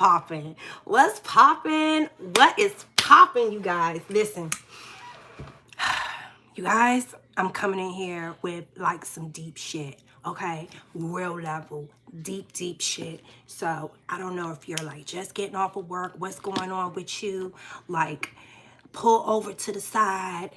popping? What's popping? What is popping, you guys? Listen, you guys, I'm coming in here with like some deep shit, okay? Real level, deep shit. So I don't know if you're like just getting off of work, what's going on with you? Like, pull over to the side,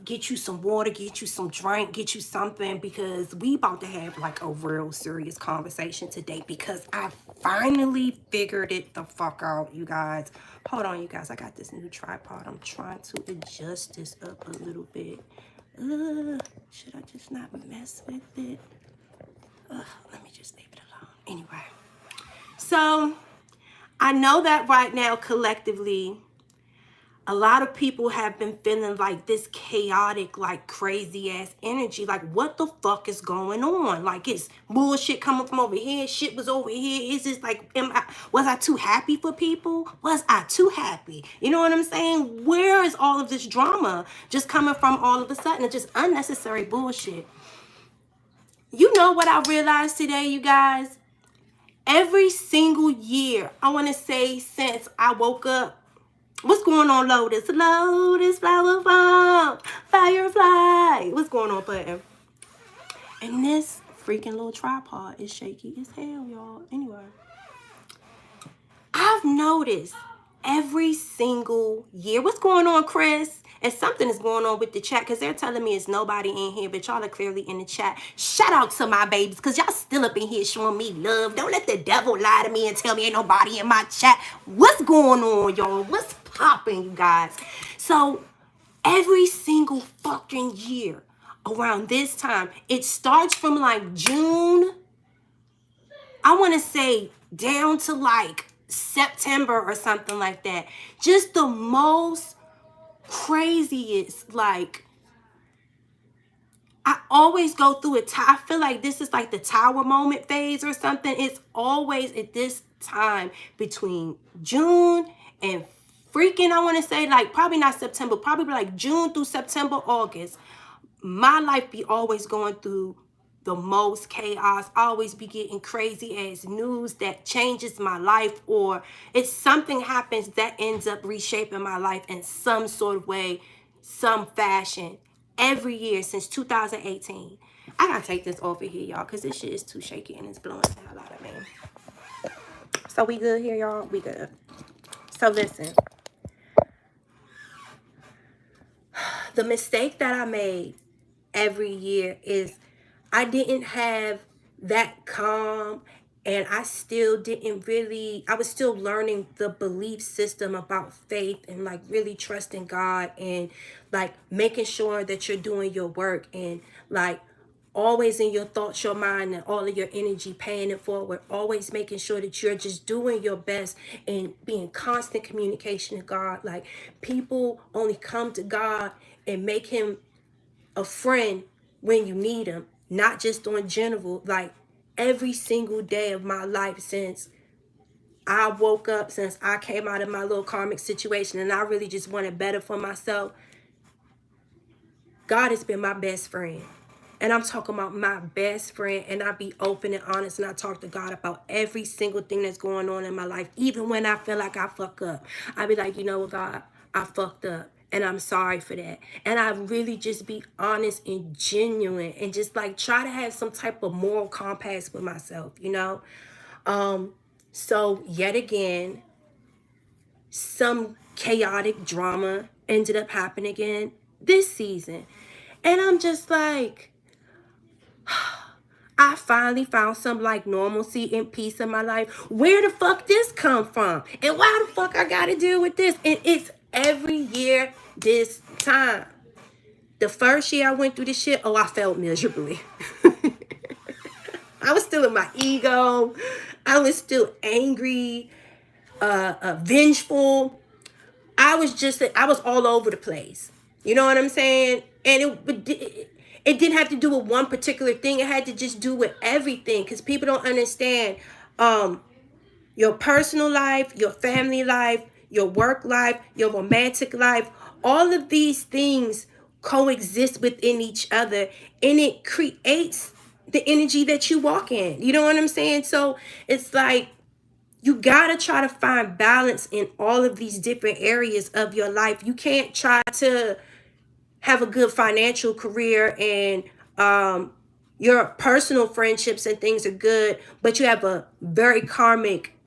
get you some water, get you some drink, get you something, because we about to have like a real serious conversation today, because I finally figured it the fuck out, you guys. Hold on, you guys. I got this new tripod. I'm trying to adjust this up a little bit. Should I just not mess with it? Let me just leave it alone. Anyway, so I know that right now collectively a lot of people have been feeling like this chaotic, like crazy ass energy. Like, what the fuck is going on? Like, it's bullshit coming from over here. Shit was over here. Is this like, was I too happy for people? Was I too happy? You know what I'm saying? Where is all of this drama just coming from all of a sudden? It's just unnecessary bullshit. You know what I realized today, you guys? Every single year, I want to say since I woke up. What's going on, Lotus? Lotus, flower farm, firefly. What's going on, button? And this freaking little tripod is shaky as hell, y'all. Anyway, I've noticed every single year. What's going on, Chris? And something is going on with the chat, because they're telling me it's nobody in here, but y'all are clearly in the chat. Shout out to my babies, because y'all still up in here showing me love. Don't let the devil lie to me and tell me ain't nobody in my chat. What's going on, y'all? What's popping, you guys? So every single fucking year around this time, it starts from like June, I want to say down to like September or something like that. Just the most craziest, like, I always go through it. I feel like this is like the tower moment phase or something. It's always at this time between June and freaking, I want to say like probably not September, probably like June through September, August. My life be always going through the most chaos. I always be getting crazy ass news that changes my life, or it's something happens that ends up reshaping my life in some sort of way, some fashion, every year since 2018. I gotta take this off of here, y'all, because this shit is too shaky and it's blowing the hell out of me. So we good here, y'all? We good. So listen, the mistake that I made every year is I didn't have that calm, and I still didn't really, I was still learning the belief system about faith and like really trusting God, and like making sure that you're doing your work, and like always in your thoughts, your mind, and all of your energy paying it forward, always making sure that you're just doing your best and being constant communication to God. Like, people only come to God and make him a friend when you need him, not just on general. Like, every single day of my life since I woke up, since I came out of my little karmic situation and I really just wanted better for myself, God has been my best friend. And I'm talking about my best friend, and I be open and honest, and I talk to God about every single thing that's going on in my life. Even when I feel like I fuck up, I be like, you know what, God, I fucked up, and I'm sorry for that. And I really just be honest and genuine, and just like try to have some type of moral compass with myself, you know? So yet again, some chaotic drama ended up happening again this season. And I'm just like, I finally found some like normalcy and peace in my life. Where the fuck this come from? And why the fuck I gotta deal with this? And it's every year this time. The first year I went through this shit, oh, I felt miserably. I was still in my ego. I was still angry, vengeful. I was all over the place. You know what I'm saying? And it didn't have to do with one particular thing. It had to just do with everything, because people don't understand your personal life, your family life, your work life, your romantic life. All of these things coexist within each other, and it creates the energy that you walk in. You know what I'm saying? So it's like, you gotta try to find balance in all of these different areas of your life. You can't try to have a good financial career and your personal friendships and things are good, but you have a very karmic,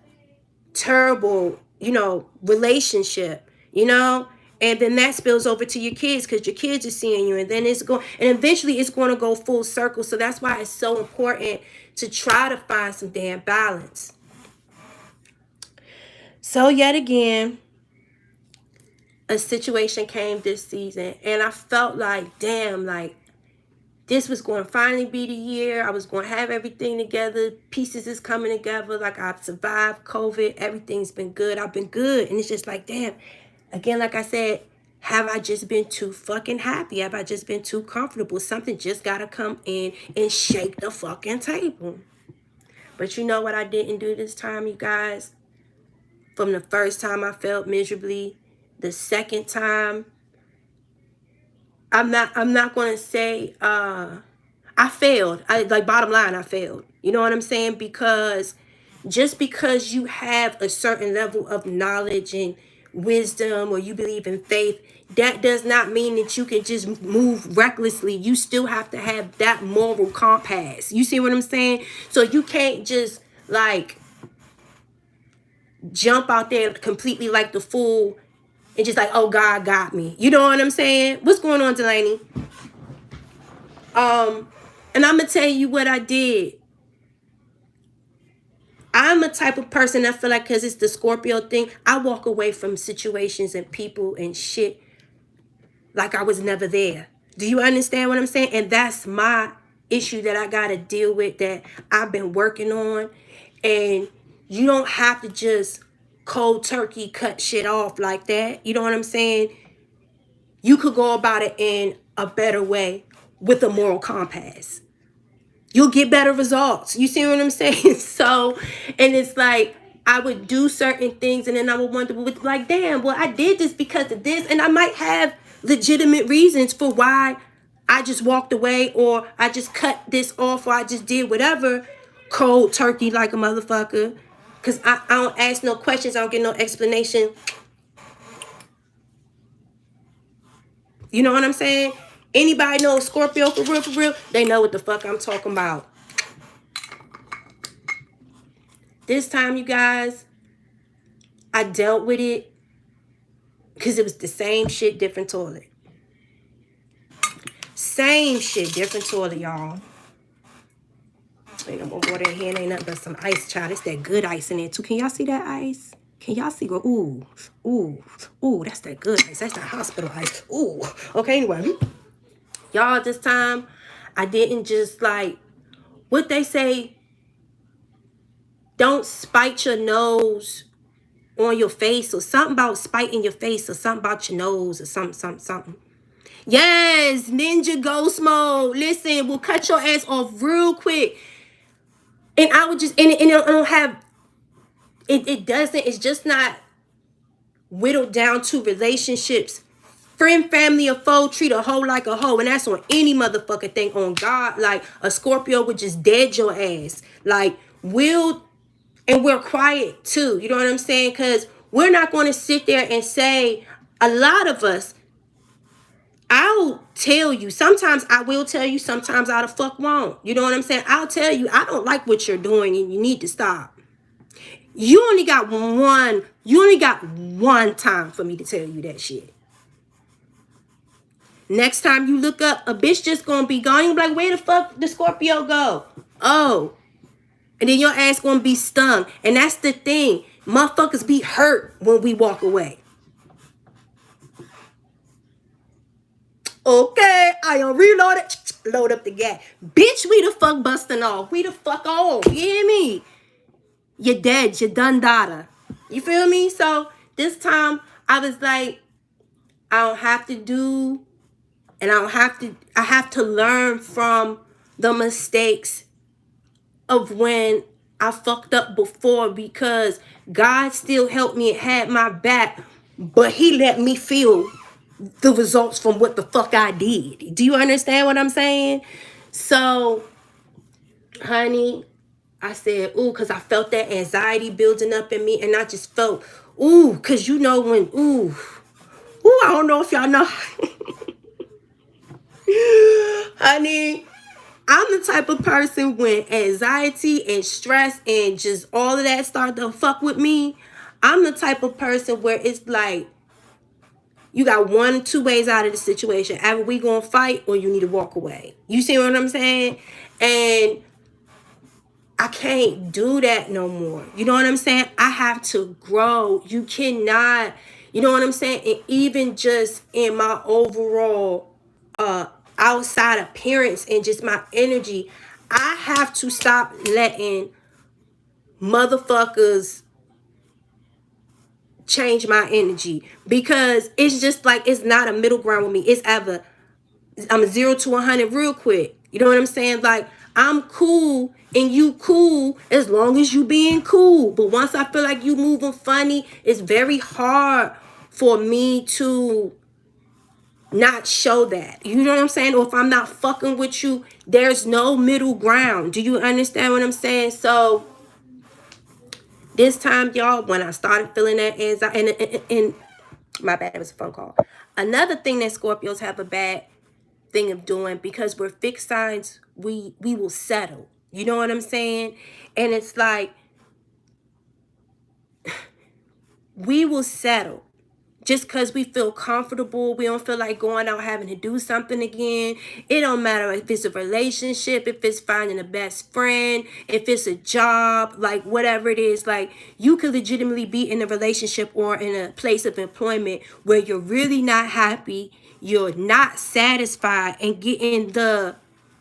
terrible, relationship, and then that spills over to your kids because your kids are seeing you, and then and eventually it's going to go full circle. So that's why it's so important to try to find some damn balance. So yet again, a situation came this season, and I felt like, damn, like this was going to finally be the year. I was going to have everything together. Pieces is coming together. Like, I've survived COVID. Everything's been good. I've been good. And it's just like, damn. Again, like I said, have I just been too fucking happy? Have I just been too comfortable? Something just got to come in and shake the fucking table. But you know what I didn't do this time, you guys? From the first time I felt miserably, the second time, I'm not going to say I failed. Bottom line, I failed. You know what I'm saying? Because just because you have a certain level of knowledge and wisdom, or you believe in faith, that does not mean that you can just move recklessly. You still have to have that moral compass. You see what I'm saying? So you can't just like jump out there completely like the fool and just like, oh, God got me. You know what I'm saying? What's going on, Delaney? And I'm going to tell you what I did. I'm a type of person that feel like, because it's the Scorpio thing, I walk away from situations and people and shit like I was never there. Do you understand what I'm saying? And that's my issue that I got to deal with, that I've been working on. And you don't have to just cold turkey cut shit off like that. You know what I'm saying? You could go about it in a better way with a moral compass. You'll get better results. You see what I'm saying? So, and it's like, I would do certain things and then I would wonder, like, damn, well, I did this because of this. And I might have legitimate reasons for why I just walked away, or I just cut this off, or I just did whatever, cold turkey like a motherfucker. Because I don't ask no questions. I don't get no explanation. You know what I'm saying? Anybody know Scorpio for real, they know what the fuck I'm talking about. This time, you guys, I dealt with it because it was the same shit, different toilet. Same shit, different toilet, y'all. Ain't no more water in here. Ain't nothing but some ice, child. It's that good ice in there, too. Can y'all see that ice? Can y'all see? Ooh, that's that good ice. That's that hospital ice. Ooh. Okay, anyway. Y'all, this time, I didn't just like, what they say, don't spite your nose on your face, or something about spiting your face, or something about your nose, or something. Yes, ninja ghost mode. Listen, we'll cut your ass off real quick. And I would just, and I don't have, it doesn't, it's just not whittled down to relationships. Friend, family, or foe, treat a hoe like a hoe. And that's on any motherfucking thing. On God, like a Scorpio would just dead your ass. Like, and we're quiet too. You know what I'm saying? Because we're not going to sit there and say, a lot of us, I'll tell you. Sometimes I will tell you. Sometimes I the fuck won't. You know what I'm saying? I'll tell you, I don't like what you're doing and you need to stop. You only got one time for me to tell you that shit. Next time you look up, a bitch just gonna be gone. You're like, where the fuck did Scorpio go? Oh. And then your ass gonna be stung. And that's the thing. Motherfuckers be hurt when we walk away. Okay, I am reloaded. Load up the gas. Bitch, we the fuck busting off. We the fuck off. You hear me? You're dead. You're done, data. You feel me? So this time I was like, I don't have to do, and I have to learn from the mistakes of when I fucked up before, because God still helped me and had my back, but he let me feel the results from what the fuck I did. Do you understand what I'm saying? So, honey, I said, ooh, because I felt that anxiety building up in me. And I just felt, ooh, because you know when, ooh, I don't know if y'all know. Honey, I'm the type of person when anxiety and stress and just all of that start to fuck with me. I'm the type of person where it's like, you got one or two ways out of the situation. Either we gonna fight or you need to walk away. You see what I'm saying? And I can't do that no more. You know what I'm saying? I have to grow. You cannot, you know what I'm saying? And even just in my overall outside appearance and just my energy, I have to stop letting motherfuckers change my energy, because it's just like, it's not a middle ground with me. It's either I'm 0 to 100 real quick. You know what I'm saying? Like, I'm cool and you cool as long as you being cool. But once I feel like you moving funny, it's very hard for me to not show that. You know what I'm saying? Or if I'm not fucking with you, there's no middle ground. Do you understand what I'm saying? So this time, y'all, when I started feeling that anxiety, and my bad, it was a phone call. Another thing that Scorpios have a bad thing of doing, because we're fixed signs, we will settle. You know what I'm saying? And it's like, we will settle just because we feel comfortable. We don't feel like going out having to do something again. It don't matter if it's a relationship, if it's finding a best friend, if it's a job, like whatever it is. Like, you could legitimately be in a relationship or in a place of employment where you're really not happy, you're not satisfied and getting the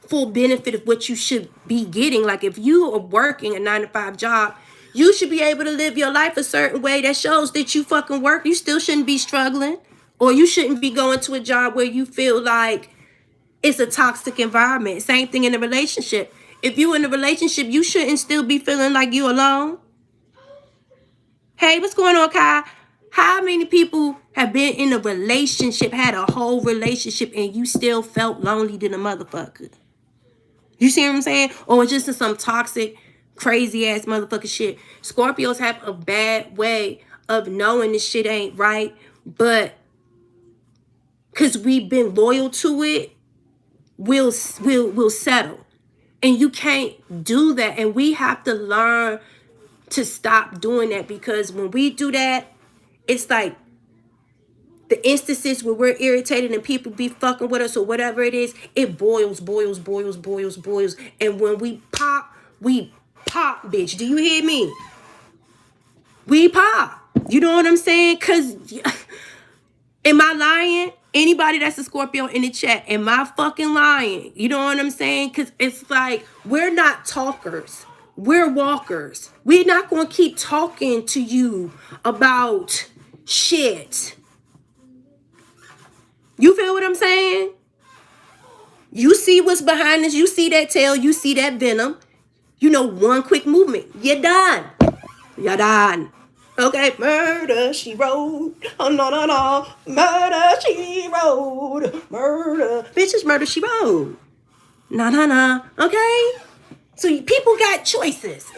full benefit of what you should be getting. Like, if you are working a 9-to-5 job, you should be able to live your life a certain way that shows that you fucking work. You still shouldn't be struggling, or you shouldn't be going to a job where you feel like it's a toxic environment. Same thing in a relationship. If you in a relationship, you shouldn't still be feeling like you alone. Hey, what's going on, Kai? How many people have been in a relationship, had a whole relationship, and you still felt lonely than a motherfucker? You see what I'm saying? Or just in some toxic, crazy ass motherfucking shit. Scorpios have a bad way of knowing this shit ain't right, but because we've been loyal to it, we'll settle. And you can't do that. And we have to learn to stop doing that, because when we do that, it's like the instances where we're irritated and people be fucking with us or whatever it is, it boils. And when we pop, bitch. Do you hear me? We pop. You know what I'm saying? Because, am I lying? Anybody that's a Scorpio in the chat, am I fucking lying? You know what I'm saying? Because it's like, we're not talkers. We're walkers. We're not going to keep talking to you about shit. You feel what I'm saying? You see what's behind this. You see that tail. You see that venom. You know, one quick movement. You're done. You're done. Okay. Murder, she wrote. Oh, no. Murder, she wrote. Murder. Bitches, murder, she wrote. No. Okay? So people got choices.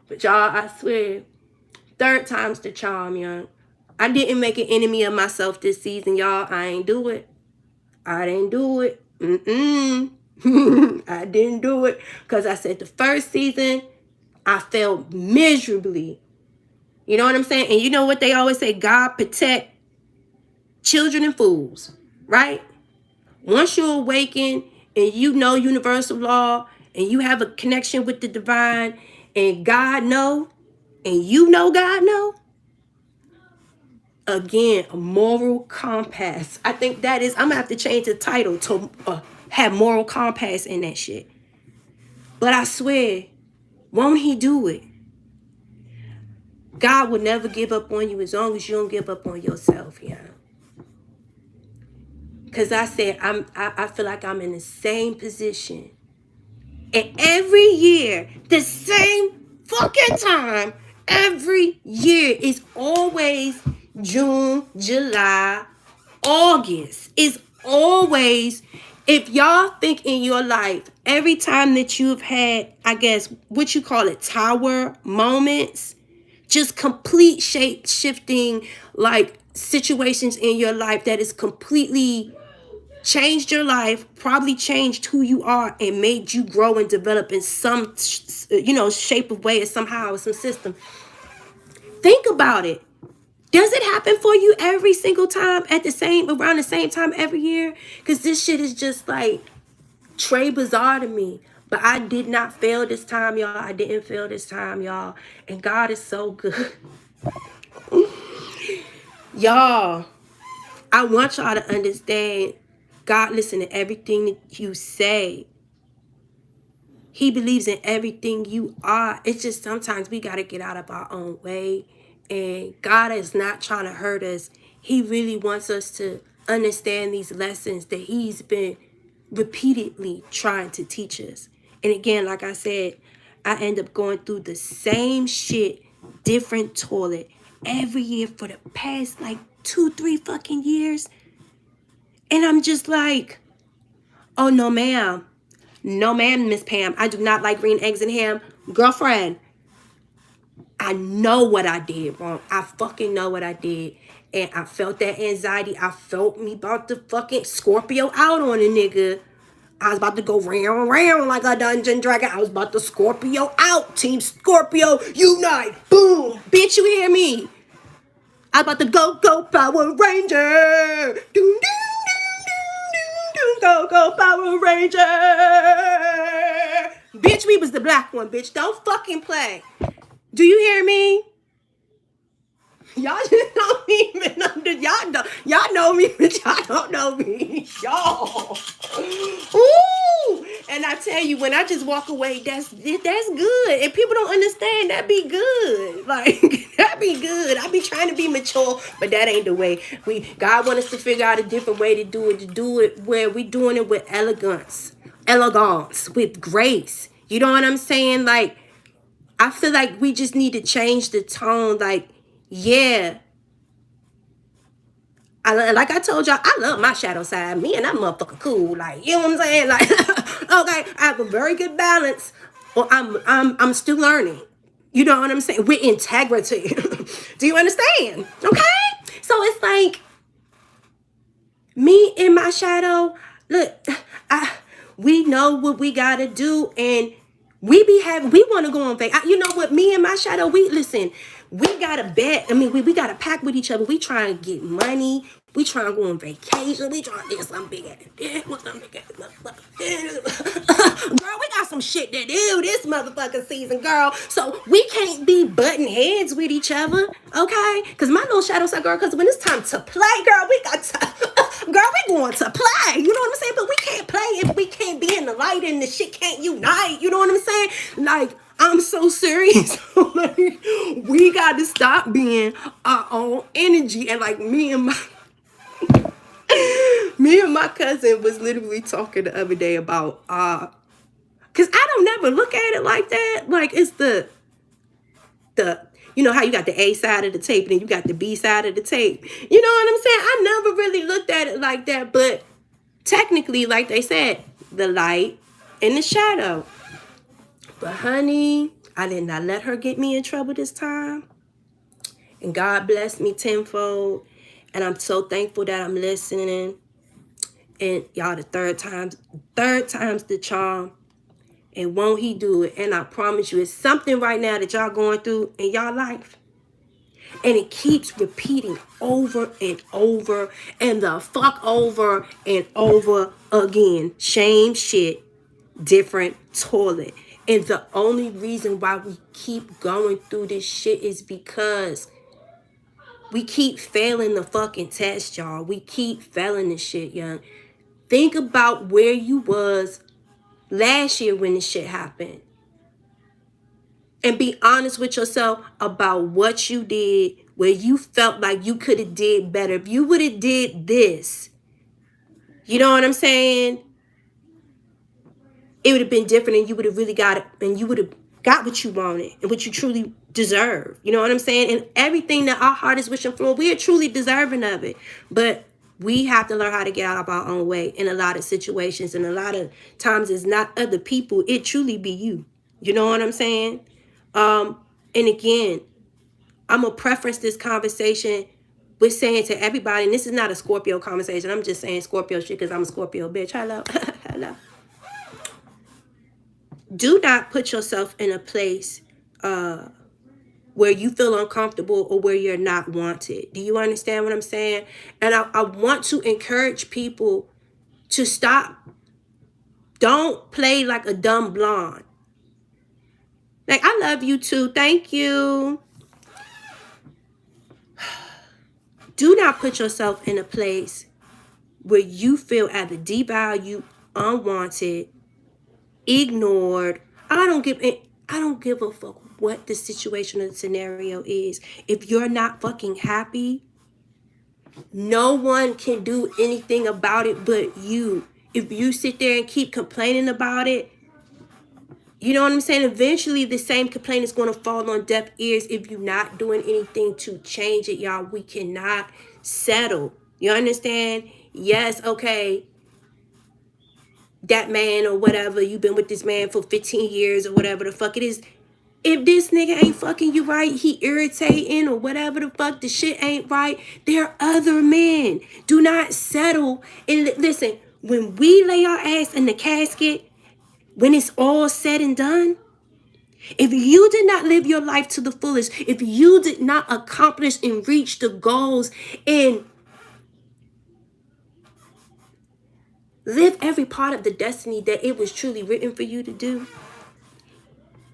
But y'all, I swear, third time's the charm, young. I didn't make an enemy of myself this season, y'all. I ain't do it. I didn't do it. I didn't do it. Because I said the first season, I failed miserably. You know what I'm saying? And you know what they always say? God protect children and fools. Right? Once you awaken and you know universal law and you have a connection with the divine and God know, and you know God know, again, a moral compass. I think that is, I'm gonna have to change the title to have moral compass in that shit. But I swear, won't he do it? God will never give up on you as long as you don't give up on yourself, yeah. Because I said, I feel like I'm in the same position. And every year, the same fucking time, every year is always June, July, August. It's always If y'all think in your life, every time that you've had, I guess, what you call it, tower moments, just complete shape shifting, like situations in your life that is completely changed your life, probably changed who you are and made you grow and develop in some, shape of way or somehow or some system. Think about it. Does it happen for you every single time around the same time every year? Because this shit is just like Trey bizarre to me. But I did not fail this time, y'all. I didn't fail this time, y'all. And God is so good. Y'all, I want y'all to understand, God listen to everything that you say. He believes in everything you are. It's just sometimes we got to get out of our own way. And God is not trying to hurt us. He really wants us to understand these lessons that he's been repeatedly trying to teach us. And again, like I said, I end up going through the same shit, different toilet every year for the past like 2-3 fucking years. And I'm just like, oh no ma'am. No ma'am, Miss Pam. I do not like green eggs and ham. Girlfriend, I know what I did wrong. I fucking know what I did. And I felt that anxiety. I felt me about to fucking Scorpio out on a nigga. I was about to go round like a dungeon dragon. I was about to Scorpio out. Team Scorpio, unite. Boom. Bitch, you hear me? I was about to go Power Ranger. Doom, go Power Ranger. Bitch, we was the black one, bitch. Don't fucking play. Do you hear me? Y'all just don't even y'all know me, but y'all don't know me. Y'all. Ooh. And I tell you, when I just walk away, that's good. And people don't understand, that be good. Like, that be good. I be trying to be mature, but that ain't the way. God want us to figure out a different way to do it where we doing it with elegance, with grace. You know what I'm saying? Like, I feel like we just need to change the tone. Like, yeah. Like I told y'all, I love my shadow side. Me and that motherfucker cool. Like, you know what I'm saying? Like, okay, I have a very good balance. Or I'm still learning. You know what I'm saying? With integrity. Do you understand? Okay? So it's like, me in my shadow, look, we know what we gotta do, and we want to go on vacation. You know what? Me and my shadow, we got to bet. I mean, we got to pack with each other. We trying to get money. We trying to go on vacation. We trying to get some big ass dick. Girl, we got some shit to do this motherfucking season, girl. So we can't be butting heads with each other, okay? Because my little shadow side, girl, because when it's time to play, girl, we got to, girl, we going to play. You know what I'm saying? But we can't play if we can't be in the light and the shit can't unite. You know what I'm saying? Like, I'm so serious. Like, we got to stop being our own energy. And like me and my cousin was literally talking the other day about because I don't never look at it like that. Like, it's the you know how you got the A side of the tape and then you got the B side of the tape. You know what I'm saying? I never really looked at it like that. But technically, like they said, the light and the shadow. But honey, I did not let her get me in trouble this time. And God blessed me tenfold. And I'm so thankful that I'm listening. And y'all, the third time's the charm. And won't he do it? And I promise you, it's something right now that y'all going through in y'all life. And it keeps repeating over and over and the fuck over and over again. Shame shit, different toilet. And the only reason why we keep going through this shit is because we keep failing the fucking test, y'all. We keep failing this shit, young. Think about where you was last year when this shit happened. And be honest with yourself about what you did, where you felt like you could have did better. If you would have did this, you know what I'm saying? It would have been different, and you would have really got it, and you would have got what you wanted and what you truly deserve. You know what I'm saying? And everything that our heart is wishing for, we are truly deserving of it. But We have to learn how to get out of our own way in a lot of situations. And a lot of times it's not other people. It truly be you. You know what I'm saying? And again, I'm going to preference this conversation with saying to everybody, and this is not a Scorpio conversation. I'm just saying Scorpio shit because I'm a Scorpio bitch. Hello. Hello. Do not put yourself in a place where you feel uncomfortable or where you're not wanted. Do you understand what I'm saying? And I want to encourage people to stop. Don't play like a dumb blonde. Like, I love you too. Thank you. Do not put yourself in a place where you feel either devalued, unwanted, ignored. I don't give a fuck what the situation or the scenario is. If you're not fucking happy, no one can do anything about it but you. If you sit there and keep complaining about it, you know what I'm saying? Eventually, the same complaint is going to fall on deaf ears if you're not doing anything to change it, y'all. We cannot settle. You understand? Yes, okay. That man or whatever, you've been with this man for 15 years or whatever the fuck it is. If this nigga ain't fucking you right, he irritating or whatever the fuck, the shit ain't right, there are other men. Do not settle. And listen, when we lay our ass in the casket, when it's all said and done, if you did not live your life to the fullest, if you did not accomplish and reach the goals and live every part of the destiny that it was truly written for you to do,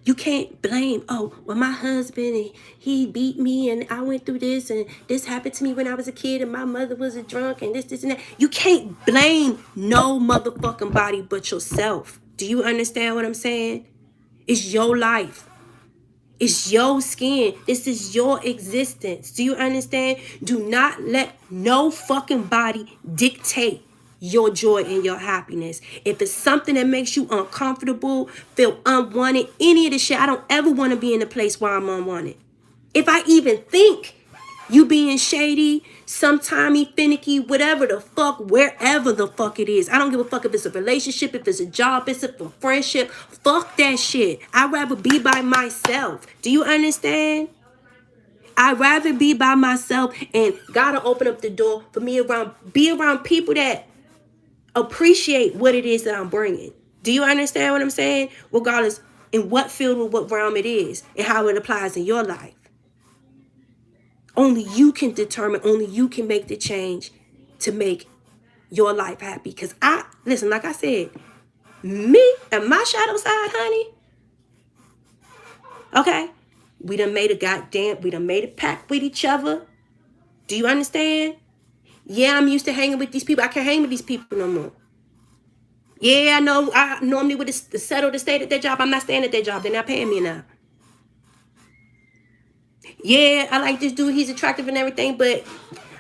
you can't blame, oh, well, my husband, and he beat me, and I went through this, and this happened to me when I was a kid, and my mother was a drunk, and this, and that. You can't blame no motherfucking body but yourself. Do you understand what I'm saying? It's your life. It's your skin. This is your existence. Do you understand? Do not let no fucking body dictate your joy and your happiness. If it's something that makes you uncomfortable, feel unwanted, any of the shit, I don't ever want to be in a place where I'm unwanted. If I even think you being shady, sometimey, finicky, whatever the fuck, wherever the fuck it is. I don't give a fuck if it's a relationship, if it's a job, if it's a friendship. Fuck that shit. I'd rather be by myself. Do you understand? I'd rather be by myself, and gotta open up the door for me be around people that appreciate what it is that I'm bringing. Do you understand what I'm saying? Regardless in what field or what realm it is and how it applies in your life. Only you can determine, only you can make the change to make your life happy. Because listen, like I said, me and my shadow side, honey, okay, we done made a pact with each other. Do you understand? Yeah, I'm used to hanging with these people. I can't hang with these people no more. Yeah, I know. I normally would have settled to stay at their job. I'm not staying at their job. They're not paying me enough. Yeah, I like this dude. He's attractive and everything, but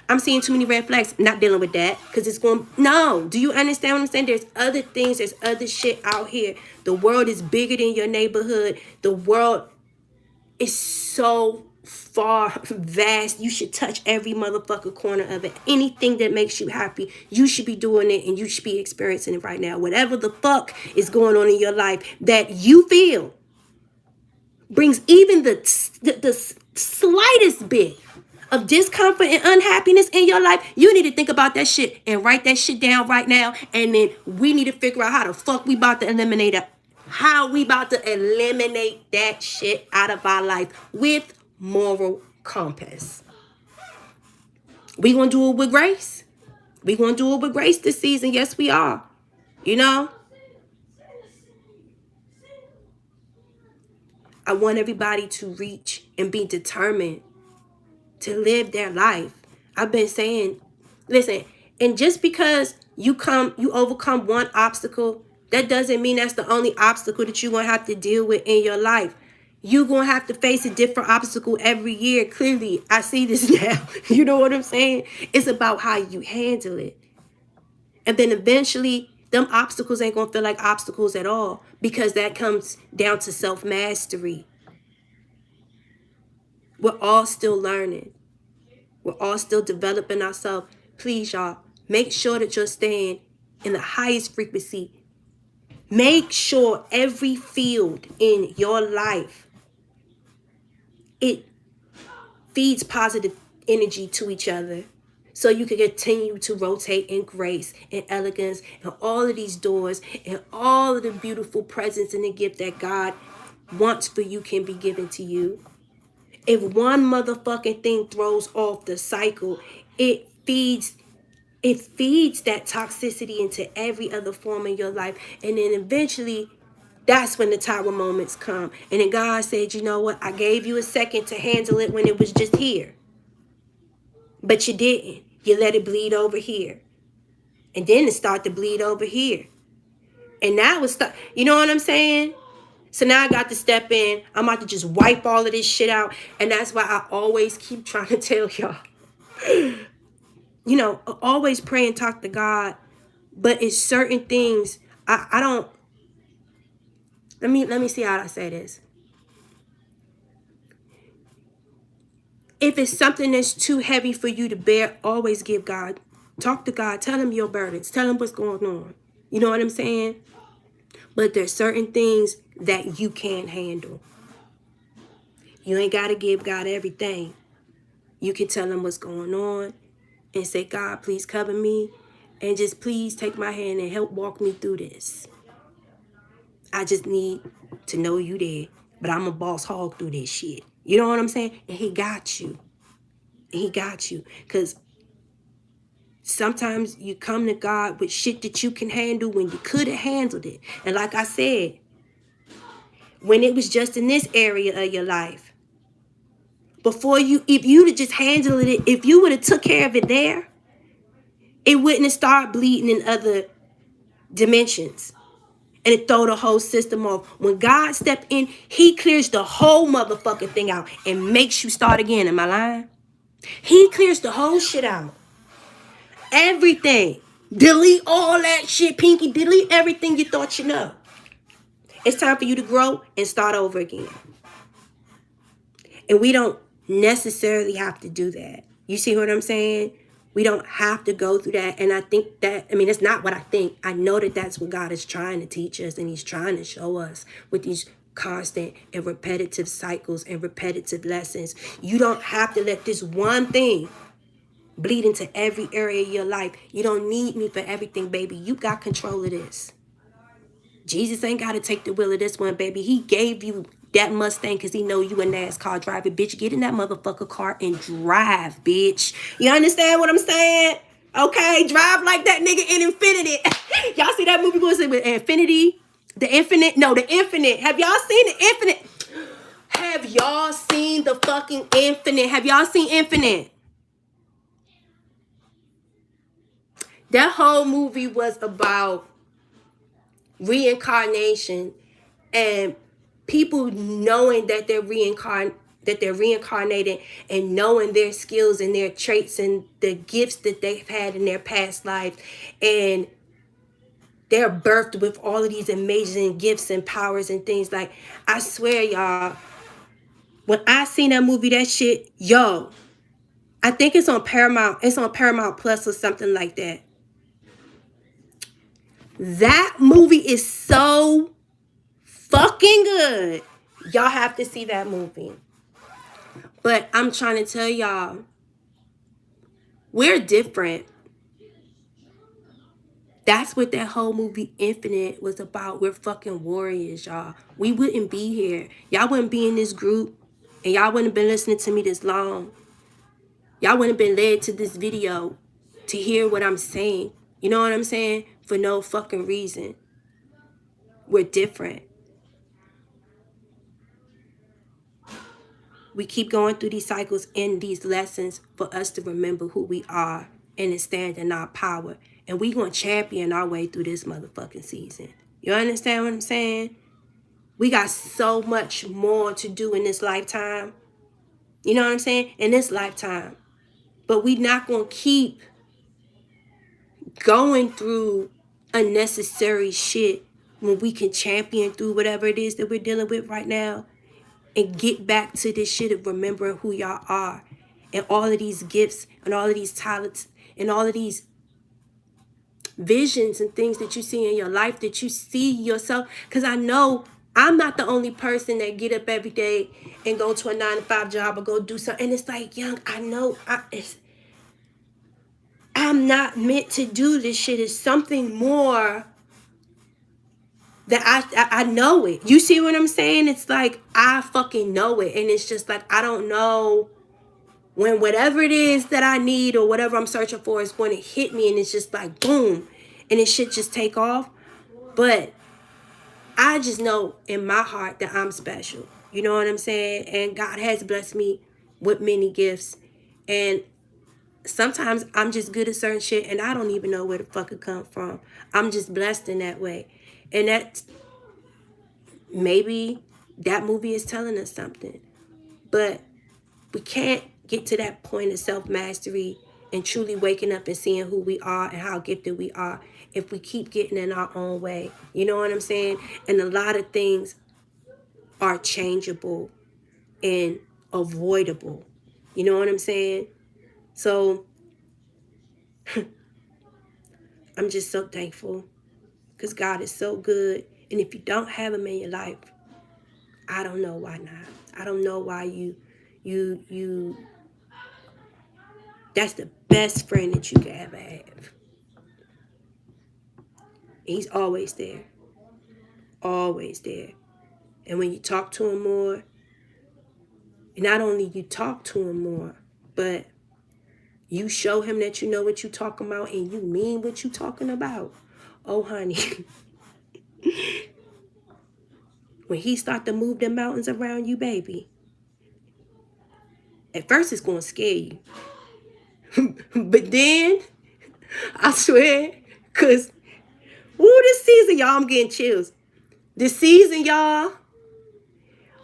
I'm seeing too many red flags. Not dealing with that because it's going. No, do you understand what I'm saying? There's other things. There's other shit out here. The world is bigger than your neighborhood. The world is so far vast. You should touch every motherfucker corner of it. Anything that makes you happy, you should be doing it, and you should be experiencing it right now. Whatever the fuck is going on in your life that you feel brings even the slightest bit of discomfort and unhappiness in your life, you need to think about that shit and write that shit down right now. And then we need to figure out how the fuck we about to eliminate it. How we about to eliminate that shit out of our life with moral compass. We gonna do it with grace. We gonna do it with grace this season. Yes, we are. You know? I want everybody to reach and be determined to live their life. I've been saying, listen, and just because you overcome one obstacle, that doesn't mean that's the only obstacle that you're going to have to deal with in your life. You're going to have to face a different obstacle every year. Clearly, I see this now. You know what I'm saying? It's about how you handle it. And then eventually, them obstacles ain't going to feel like obstacles at all, because that comes down to self-mastery. We're all still learning. We're all still developing ourselves. Please, y'all, Make sure that you're staying in the highest frequency. Make sure every field in your life, it feeds positive energy to each other. So you can continue to rotate in grace and elegance and all of these doors and all of the beautiful presents and the gift that God wants for you can be given to you. If one motherfucking thing throws off the cycle, it feeds that toxicity into every other form in your life. And then eventually, that's when the tower moments come. And then God said, you know what? I gave you a second to handle it when it was just here. But you didn't. You let it bleed over here. And then it started to bleed over here. And now it's start. You know what I'm saying? So now I got to step in. I'm about to just wipe all of this shit out. And that's why I always keep trying to tell y'all. You know, always pray and talk to God. But it's certain things I don't. Let me see how I say this. If it's something that's too heavy for you to bear, always give God. Talk to God. Tell him your burdens. Tell him what's going on. You know what I'm saying? But there's certain things that you can't handle. You ain't got to give God everything. You can tell him what's going on and say, God, please cover me. And just please take my hand and help walk me through this. I just need to know you there. But I'm a boss hog through this shit. You know what I'm saying? And he got you. He got you. Because sometimes you come to God with shit that you can handle when you could have handled it. And like I said, when it was just in this area of your life, before you, if you'd have just handled it, if you would have took care of it there, it wouldn't have started bleeding in other dimensions. And it throw the whole system off. When God stepped in, he clears the whole motherfucking thing out and makes you start again. Am I lying? He clears the whole shit out. Everything. Delete all that shit, Pinky. Delete everything you thought you know. It's time for you to grow and start over again. And we don't necessarily have to do that. You see what I'm saying? We don't have to go through that. And I think that, I mean, it's not what I think. I know that that's what God is trying to teach us. And he's trying to show us with these constant and repetitive cycles and repetitive lessons. You don't have to let this one thing bleed into every area of your life. You don't need me for everything, baby. You got control of this. Jesus ain't got to take the wheel of this one, baby. He gave you that Mustang because he know you a NASCAR driver. Bitch, get in that motherfucker car and drive, bitch. You understand what I'm saying? Okay, drive like that nigga in Infinity. Y'all see that movie was it with Infinity? The Infinite? No, the Infinite. Have y'all seen the Infinite? Have y'all seen the fucking Infinite? Have y'all seen Infinite? That whole movie was about reincarnation and people knowing that they're reincarnated and knowing their skills and their traits and the gifts that they've had in their past life, and they're birthed with all of these amazing gifts and powers and things. Like, I swear, y'all, when I seen that movie, that shit, yo, I think it's on Paramount Plus or something like that. That movie is so fucking good. Y'all have to see that movie. But I'm trying to tell y'all, we're different. That's what that whole movie Infinite was about. We're fucking warriors, y'all. We wouldn't be here. Y'all wouldn't be in this group. And y'all wouldn't have been listening to me this long. Y'all wouldn't have been led to this video to hear what I'm saying. You know what I'm saying? For no fucking reason. We're different. We keep going through these cycles and these lessons for us to remember who we are and to stand in our power. And we going to champion our way through this motherfucking season. You understand what I'm saying? We got so much more to do in this lifetime. You know what I'm saying? In this lifetime. But we not going to keep going through unnecessary shit when we can champion through whatever it is that we're dealing with right now and get back to this shit of remembering who y'all are and all of these gifts and all of these talents and all of these visions and things that you see in your life, that you see yourself. Because I know I'm not the only person that get up every day and go to a 9-to-5 job or go do something. And it's like, young, I know I'm not meant to do this shit. It's something more that I know it. You see what I'm saying? It's like, I fucking know it. And it's just like, I don't know when whatever it is that I need or whatever I'm searching for is going to hit me, and it's just like, boom, and it should just take off. But I just know in my heart that I'm special. You know what I'm saying? And God has blessed me with many gifts. And sometimes I'm just good at certain shit and I don't even know where the fuck it come from. I'm just blessed in that way. And that, maybe that movie is telling us something. But we can't get to that point of self-mastery and truly waking up and seeing who we are and how gifted we are if we keep getting in our own way. You know what I'm saying? And a lot of things are changeable and avoidable. You know what I'm saying? So I'm just so thankful because God is so good. And if you don't have him in your life, I don't know why not. I don't know why you that's the best friend that you can ever have. He's always there. Always there. And when you talk to him more, not only you talk to him more, but you show him that you know what you're talking about and you mean what you're talking about. Oh, honey. When he start to move the mountains around you, baby, at first it's going to scare you. But then, I swear, because, this season, y'all, I'm getting chills. This season, y'all,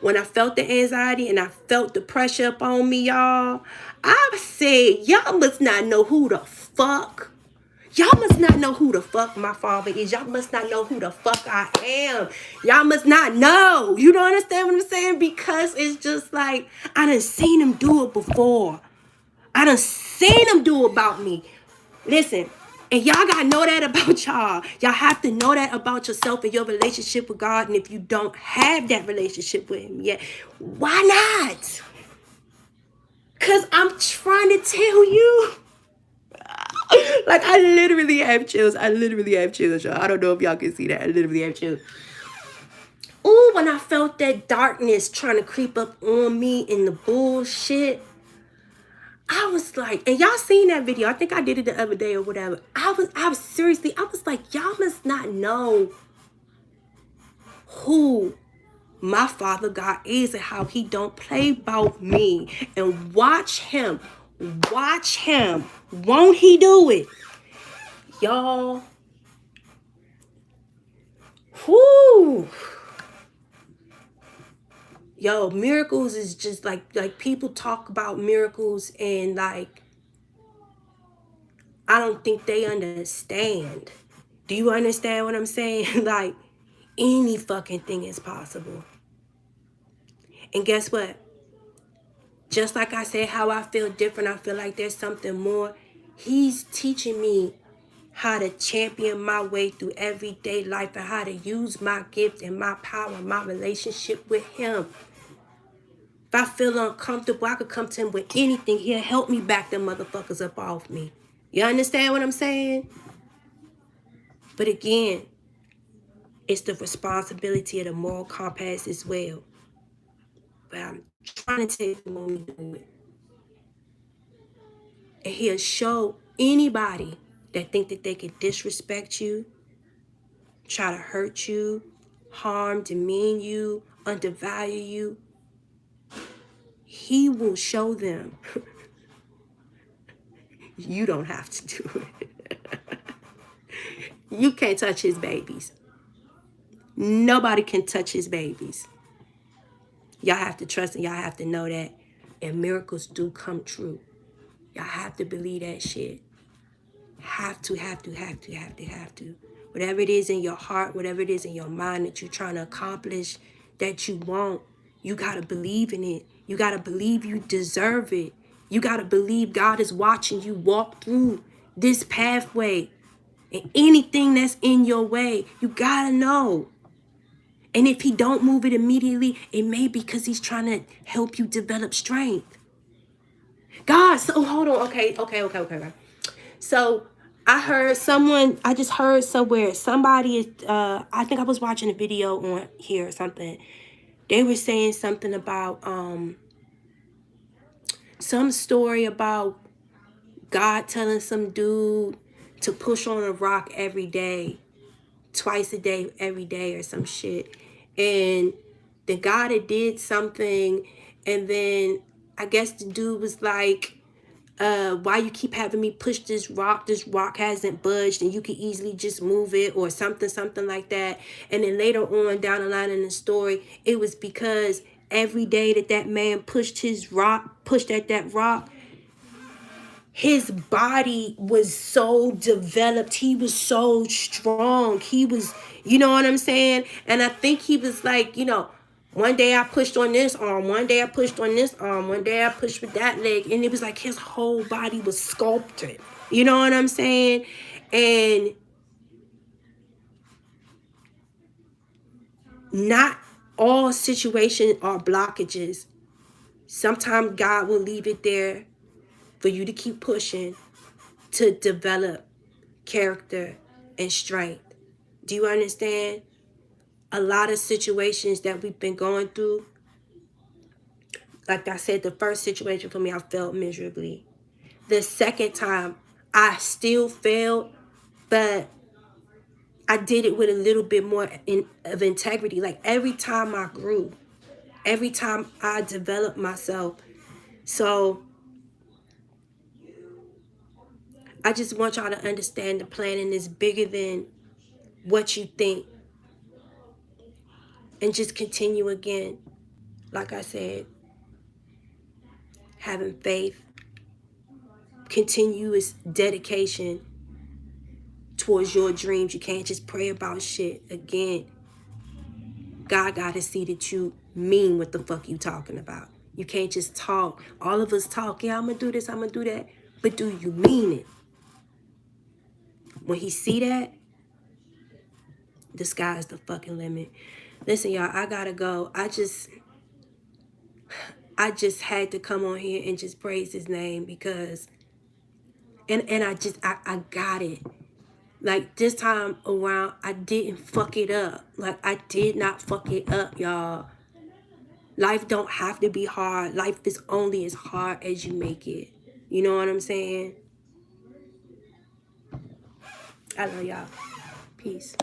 when I felt the anxiety and I felt the pressure up on me, y'all, I said, y'all must not know who the fuck. Y'all must not know who the fuck my father is. Y'all must not know who the fuck I am. Y'all must not know. You don't understand what I'm saying? Because it's just like, I done seen him do it before. I done seen him do it about me. Listen, and y'all gotta know that about y'all. Y'all have to know that about yourself and your relationship with God. And if you don't have that relationship with him yet, why not? Because I'm trying to tell you. Like, I literally have chills. I literally have chills, y'all. I don't know if y'all can see that. I literally have chills. Ooh, when I felt that darkness trying to creep up on me in the bullshit, I was like, and y'all seen that video. I think I did it the other day or whatever. I was seriously, I was like, y'all must not know who my Father God is and how he don't play about me. And watch him. Watch him. Won't he do it? Y'all. Whoo. Yo, miracles is just like people talk about miracles and like, I don't think they understand. Do you understand what I'm saying? Like, any fucking thing is possible. And guess what? Just like I said, how I feel different, I feel like there's something more. He's teaching me how to champion my way through everyday life and how to use my gift and my power, my relationship with him. If I feel uncomfortable, I could come to him with anything. He'll help me back them motherfuckers up off me. You understand what I'm saying? But again, it's the responsibility of the moral compass as well. But I'm trying to tell you when we do it. And he'll show anybody that think that they can disrespect you, try to hurt you, harm, demean you, undervalue you. He will show them. You don't have to do it. You can't touch his babies. Nobody can touch his babies. Y'all have to trust and y'all have to know that. And miracles do come true. Y'all have to believe that shit. Have to. Whatever it is in your heart, whatever it is in your mind that you're trying to accomplish, that you want, you got to believe in it. You got to believe you deserve it. You got to believe God is watching you walk through this pathway. And anything that's in your way, you gotta know. And if he don't move it immediately, it may be because he's trying to help you develop strength. God, so hold on. Okay. So I just heard somewhere, somebody, I think I was watching a video on here or something. They were saying something about, some story about God telling some dude to push on a rock every day, twice a day, every day or some shit. And the God had did something, and then I guess the dude was like, why you keep having me push this rock? This rock hasn't budged and you can easily just move it, or something like that. And then later on down the line in the story, it was because every day that man pushed at that rock, his body was so developed. He was so strong. He was, you know what I'm saying? And I think he was like, one day I pushed on this arm, one day I pushed on this arm, one day I pushed with that leg. And it was like his whole body was sculpted. You know what I'm saying? And not all situations are blockages. Sometimes God will leave it there for you to keep pushing to develop character and strength. Do you understand? A lot of situations that we've been going through, like I said, the first situation for me, I failed miserably. The second time, I still failed, but I did it with a little bit more of integrity. Like every time I grew, every time I developed myself. So I just want y'all to understand the planning is bigger than what you think. And just continue again. Like I said, having faith, continuous dedication towards your dreams. You can't just pray about shit. Again, God got to see that you mean what the fuck you talking about. You can't just talk. All of us talk. Yeah, I'm going to do this. I'm going to do that. But do you mean it? When he see that, the sky's the fucking limit. Listen, y'all, I got to go. I just had to come on here and just praise his name because, and I got it. Like this time around, I didn't fuck it up. Like I did not fuck it up, y'all. Life don't have to be hard. Life is only as hard as you make it. You know what I'm saying? I love y'all. Peace.